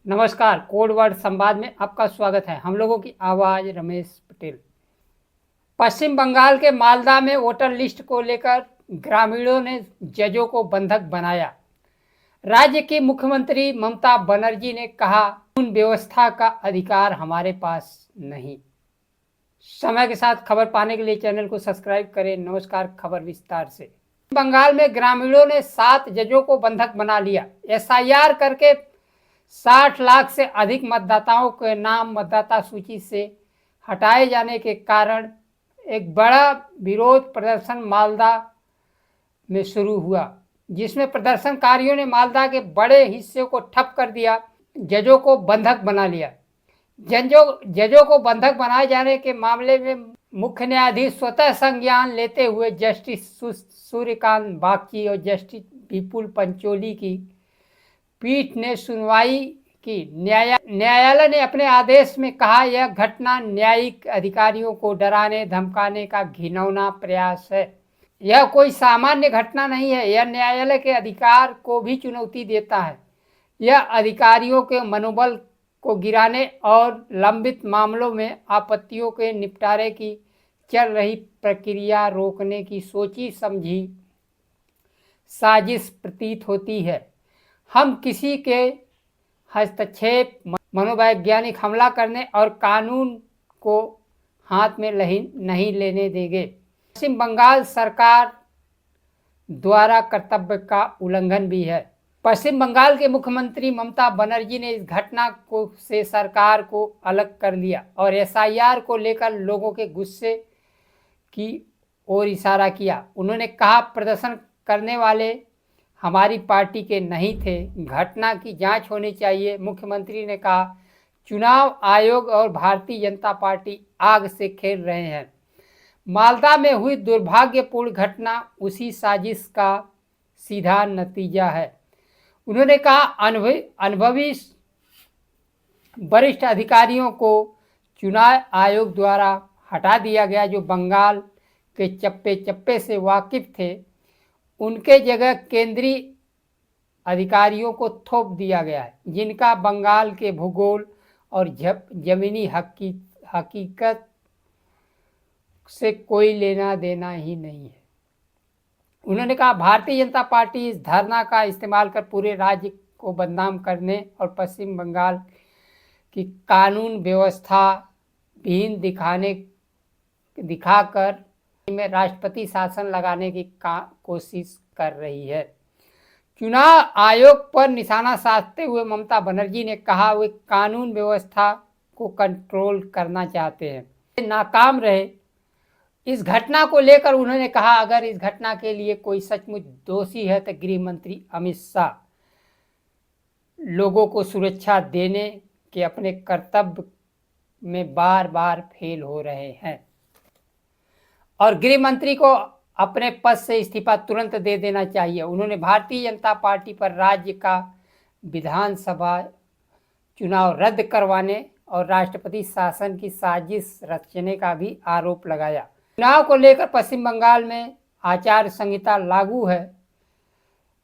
नमस्कार, code word संवाद में आपका स्वागत है। हम लोगों की आवाज़ रमेश पटेल। पश्चिम बंगाल के मालदा में वोटर लिस्ट को लेकर ग्रामीणों ने जजों को बंधक बनाया। राज्य की मुख्यमंत्री ममता बनर्जी ने कहा, कानून व्यवस्था का अधिकार हमारे पास नहीं। समय के साथ खबर पाने के लिए चैनल को सब्सक्राइब करें। नमस्कार, खबर विस्तार से। बंगाल में ग्रामीणों ने 7 जजों को बंधक बना लिया। एसआईआर करके 60 लाख से अधिक मतदाताओं के नाम मतदाता सूची से हटाए जाने के कारण एक बड़ा विरोध प्रदर्शन मालदा में शुरू हुआ, जिसमें प्रदर्शनकारियों ने मालदा के बड़े हिस्से को ठप कर दिया, जजों को बंधक बना लिया। जजों को बंधक बनाए जाने के मामले में मुख्य न्यायाधीश स्वतः संज्ञान लेते हुए जस्टिस सूर्यकांत बागची और जस्टिस विपुल पंचोली की पीठ ने सुनवाई की। न्यायालय ने अपने आदेश में कहा, यह घटना न्यायिक अधिकारियों को डराने धमकाने का घिनौना प्रयास है। यह कोई सामान्य घटना नहीं है। यह न्यायालय के अधिकार को भी चुनौती देता है। यह अधिकारियों के मनोबल को गिराने और लंबित मामलों में आपत्तियों के निपटारे की चल रही प्रक्रिया रोकने की सोची समझी साजिश प्रतीत होती है। हम किसी के हस्तक्षेप, मनोवैज्ञानिक हमला करने और कानून को हाथ में नहीं लेने देंगे। पश्चिम बंगाल सरकार द्वारा कर्तव्य का उल्लंघन भी है। पश्चिम बंगाल के मुख्यमंत्री ममता बनर्जी ने इस घटना से सरकार को अलग कर लिया और एसआईआर को लेकर लोगों के गुस्से की ओर इशारा किया। उन्होंने कहा, प्रदर्शन करने वाले हमारी पार्टी के नहीं थे। घटना की जांच होनी चाहिए। मुख्यमंत्री ने कहा, चुनाव आयोग और भारतीय जनता पार्टी आग से खेल रहे हैं। मालदा में हुई दुर्भाग्यपूर्ण घटना उसी साजिश का सीधा नतीजा है। उन्होंने कहा, अनुभवी वरिष्ठ अधिकारियों को चुनाव आयोग द्वारा हटा दिया गया, जो बंगाल के चप्पे चप्पे से वाकिफ थे। उनके जगह केंद्रीय अधिकारियों को थोप दिया गया है, जिनका बंगाल के भूगोल और जमीनी हकीकत से कोई लेना देना ही नहीं है। उन्होंने कहा, भारतीय जनता पार्टी इस धरना का इस्तेमाल कर पूरे राज्य को बदनाम करने और पश्चिम बंगाल की कानून व्यवस्था विहीन दिखाकर में राष्ट्रपति शासन लगाने की कोशिश कर रही है। चुनाव आयोग पर निशाना साधते हुए ममता बनर्जी ने कहा, वे कानून व्यवस्था को कंट्रोल करना चाहते हैं, नाकाम रहे। इस घटना को लेकर उन्होंने कहा, अगर इस घटना के लिए कोई सचमुच दोषी है तो गृह मंत्री अमित शाह लोगों को सुरक्षा देने के अपने कर्तव्य में बार बार फेल हो रहे हैं और गृह मंत्री को अपने पद से इस्तीफा तुरंत दे देना चाहिए। उन्होंने भारतीय जनता पार्टी पर राज्य का विधानसभा चुनाव रद्द करवाने और राष्ट्रपति शासन की साजिश रचने का भी आरोप लगाया। चुनाव को लेकर पश्चिम बंगाल में आचार संहिता लागू है।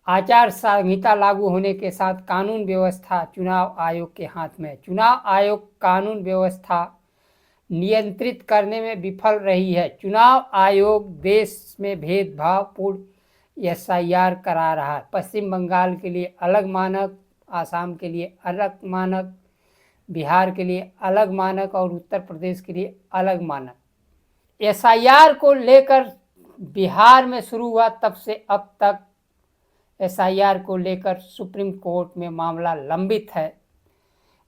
आचार संहिता लागू होने के साथ कानून व्यवस्था चुनाव आयोग के हाथ में है। चुनाव आयोग कानून व्यवस्था नियंत्रित करने में विफल रही है। चुनाव आयोग देश में भेदभावपूर्ण एसआईआर करा रहा है। पश्चिम बंगाल के लिए अलग मानक, आसाम के लिए अलग मानक, बिहार के लिए अलग मानक और उत्तर प्रदेश के लिए अलग मानक। एसआईआर को लेकर बिहार में शुरू हुआ, तब से अब तक एसआईआर को लेकर सुप्रीम कोर्ट में मामला लंबित है।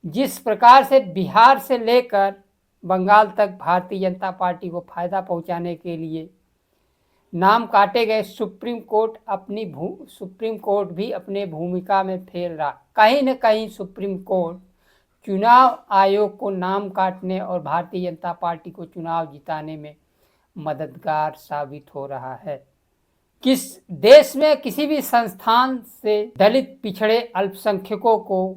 जिस प्रकार से बिहार से लेकर बंगाल तक भारतीय जनता पार्टी को फायदा पहुंचाने के लिए नाम काटे गए, सुप्रीम कोर्ट भी अपने भूमिका में फेल रहा। कहीं न कहीं सुप्रीम कोर्ट चुनाव आयोग को नाम काटने और भारतीय जनता पार्टी को चुनाव जिताने में मददगार साबित हो रहा है। किस देश में किसी भी संस्थान से दलित, पिछड़े, अल्पसंख्यकों को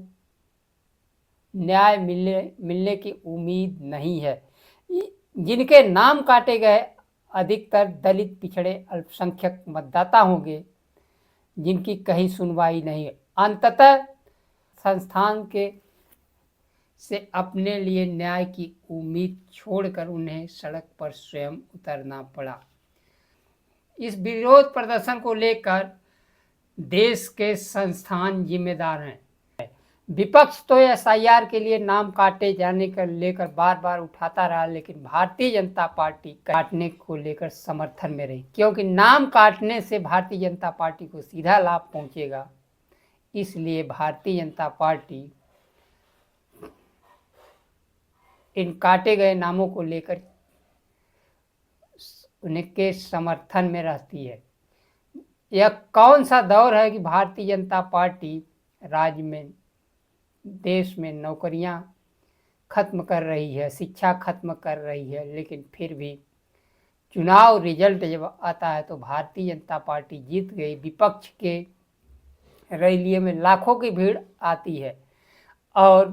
न्याय मिलने की उम्मीद नहीं है। जिनके नाम काटे गए अधिकतर दलित, पिछड़े, अल्पसंख्यक मतदाता होंगे, जिनकी कहीं सुनवाई नहीं है। अंततः संस्थान के से अपने लिए न्याय की उम्मीद छोड़कर उन्हें सड़क पर स्वयं उतरना पड़ा। इस विरोध प्रदर्शन को लेकर देश के संस्थान जिम्मेदार हैं। विपक्ष तो एसआईआर के लिए नाम काटे जाने को लेकर बार बार उठाता रहा, लेकिन भारतीय जनता पार्टी काटने को लेकर समर्थन में रही, क्योंकि नाम काटने से भारतीय जनता पार्टी को सीधा लाभ पहुंचेगा। इसलिए भारतीय जनता पार्टी इन काटे गए नामों को लेकर उनके समर्थन में रहती है। यह कौन सा दौर है कि भारतीय जनता पार्टी राज्य में, देश में नौकरियां खत्म कर रही है, शिक्षा खत्म कर रही है, लेकिन फिर भी चुनाव रिजल्ट जब आता है तो भारतीय जनता पार्टी जीत गई। विपक्ष के रैलियों में लाखों की भीड़ आती है और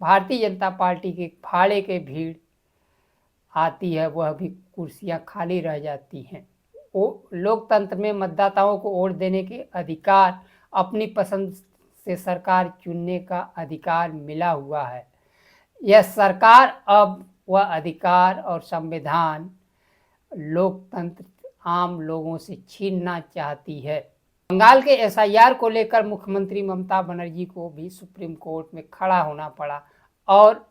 भारतीय जनता पार्टी के फाड़े के भीड़ आती है, वह भी कुर्सियां खाली रह जाती हैं। वो लोकतंत्र में मतदाताओं को वोट देने के अधिकार, अपनी पसंद से सरकार चुनने का अधिकार मिला हुआ है। यह सरकार अब वह अधिकार और संविधान लोकतंत्र आम लोगों से छीनना चाहती है। बंगाल के एसआईआर को लेकर मुख्यमंत्री ममता बनर्जी को भी सुप्रीम कोर्ट में खड़ा होना पड़ा और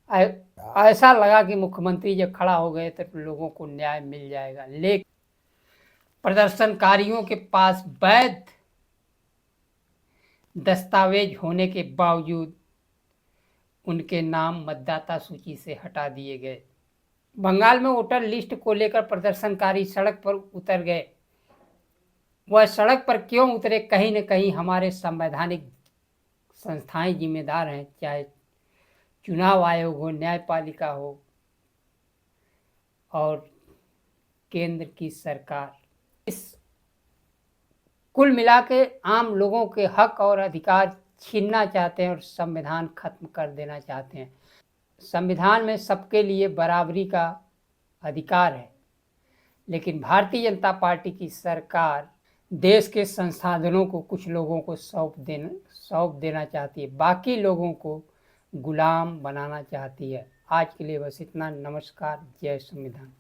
ऐसा लगा कि मुख्यमंत्री जब खड़ा हो गए तो लोगों को न्याय मिल जाएगा, लेकिन प्रदर्शनकारियों के पास वैध दस्तावेज होने के बावजूद उनके नाम मतदाता सूची से हटा दिए गए। बंगाल में वोटर लिस्ट को लेकर प्रदर्शनकारी सड़क पर उतर गए। वह सड़क पर क्यों उतरे, कहीं न कहीं हमारे संवैधानिक संस्थाएं जिम्मेदार हैं, चाहे चुनाव आयोग हो, न्यायपालिका हो और केंद्र की सरकार। इस कुल मिला के आम लोगों के हक और अधिकार छीनना चाहते हैं और संविधान खत्म कर देना चाहते हैं। संविधान में सबके लिए बराबरी का अधिकार है, लेकिन भारतीय जनता पार्टी की सरकार देश के संसाधनों को कुछ लोगों को सौंप देना चाहती है, बाकी लोगों को गुलाम बनाना चाहती है। आज के लिए बस इतना। नमस्कार। जय संविधान।